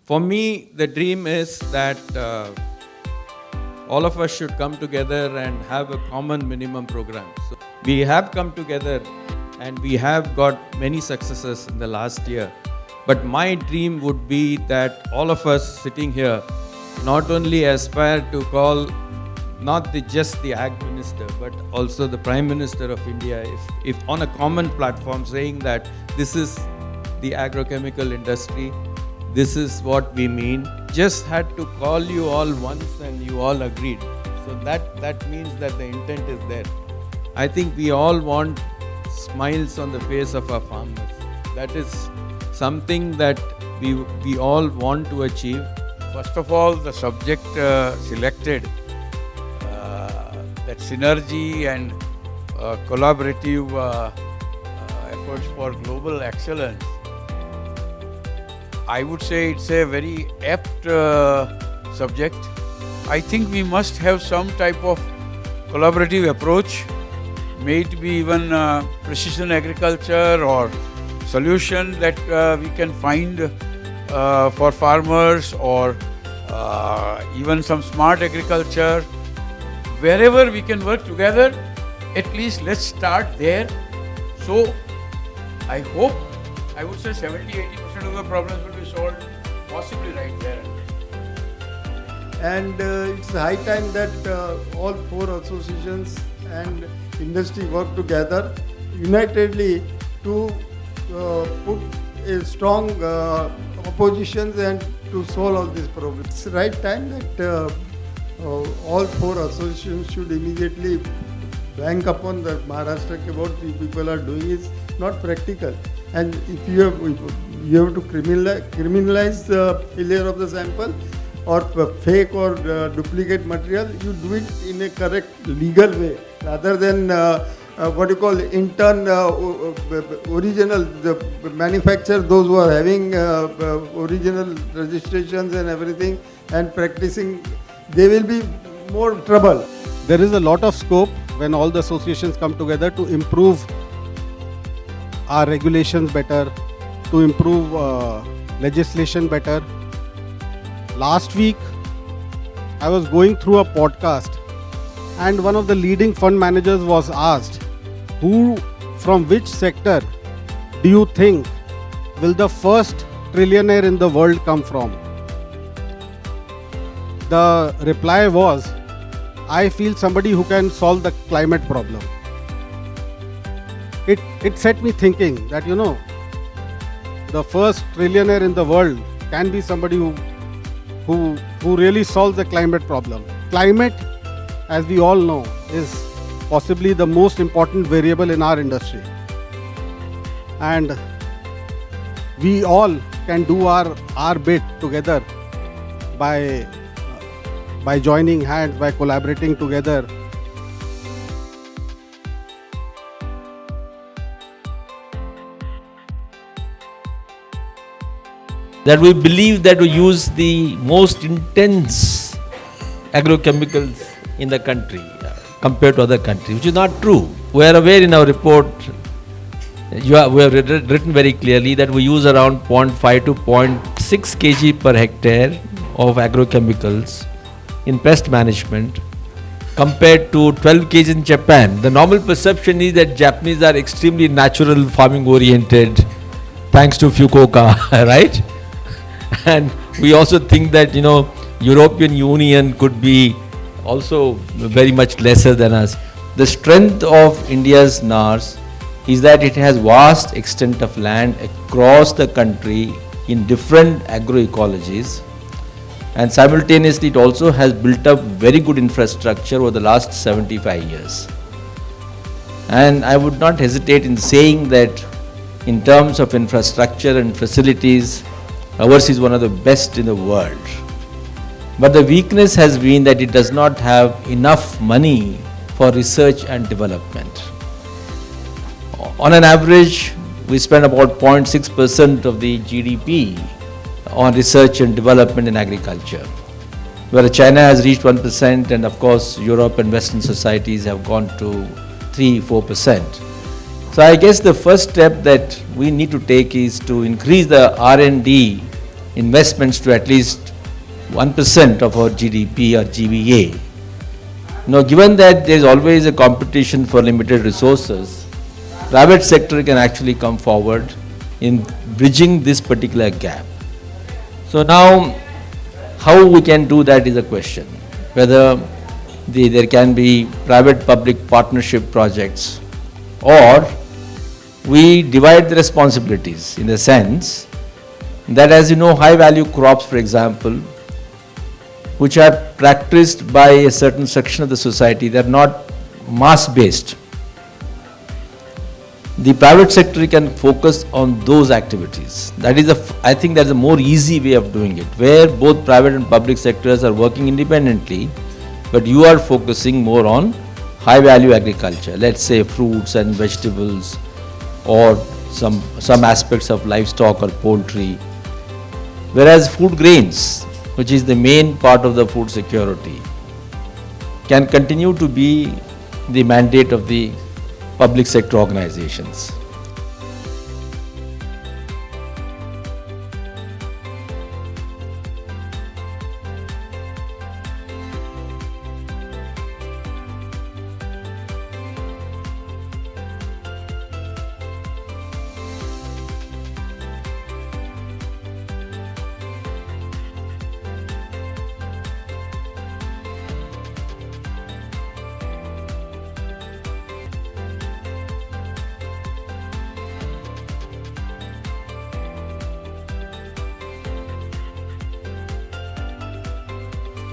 For me, the dream is that all of us should come together and have a common minimum program. So we have come together and we have got many successes in the last year. But my dream would be that all of us sitting here not only aspire to call not just the Ag Minister, but also the Prime Minister of India, if on a common platform saying that this is the agrochemical industry, this is what we mean. Just had to call you all once and you all agreed. So that means that the intent is there. I think we all want smiles on the face of our farmers. That is something that we all want to achieve. First of all, the subject selected, that synergy and collaborative efforts for global excellence, I would say it's a very apt subject. I think we must have some type of collaborative approach, may it be even precision agriculture or solution that we can find for farmers, or even some smart agriculture. Wherever we can work together, at least let's start there. So I hope, I would say 70-80% of the problems will be solved, possibly right there. And it's high time that all four associations and industry work together unitedly to put a strong oppositions and to solve all these problems. It's the right time that all four associations should immediately bank upon the Maharashtra. What the people are doing is not practical, and if you have to criminalize the failure of the sample or fake or duplicate material, you do it in a correct legal way rather than what you call intern original. The manufacturer, those who are having original registrations and everything and practicing, they will be more trouble. There is a lot of scope when all the associations come together to improve our regulations better, to improve legislation better. Last week, I was going through a podcast and one of the leading fund managers was asked, from which sector do you think will the first trillionaire in the world come from? The reply was, I feel somebody who can solve the climate problem. It set me thinking that, the first trillionaire in the world can be somebody who really solves the climate problem. Climate, as we all know, is possibly the most important variable in our industry. And we all can do our bit together by joining hands, by collaborating together. That we believe that we use the most intense agrochemicals in the country compared to other countries, which is not true. We are aware in our report, we have written very clearly that we use around 0.5 to 0.6 kg per hectare of agrochemicals in pest management compared to 12 kg in Japan. The normal perception is that Japanese are extremely natural farming oriented, thanks to Fukuoka, right? And we also think that, European Union could be also very much lesser than us. The strength of India's NARS is that it has vast extent of land across the country in different agroecologies, and simultaneously it also has built up very good infrastructure over the last 75 years. And I would not hesitate in saying that in terms of infrastructure and facilities, ours is one of the best in the world. But the weakness has been that it does not have enough money for research and development. On an average, we spend about 0.6% of the GDP on research and development in agriculture, whereas China has reached 1%, and of course Europe and Western societies have gone to 3-4%. So I guess the first step that we need to take is to increase the R&D investments to at least 1% of our GDP or GVA. Now, given that there is always a competition for limited resources, private sector can actually come forward in bridging this particular gap. So now, how we can do that is a question. Whether there can be private-public partnership projects, or we divide the responsibilities in the sense that, as you know, high-value crops, for example, which are practiced by a certain section of the society, they are not mass-based. The private sector can focus on those activities. That is, I think that's a more easy way of doing it, where both private and public sectors are working independently, but you are focusing more on high-value agriculture, let's say fruits and vegetables, or some aspects of livestock or poultry. Whereas food grains, which is the main part of the food security, can continue to be the mandate of the public sector organizations.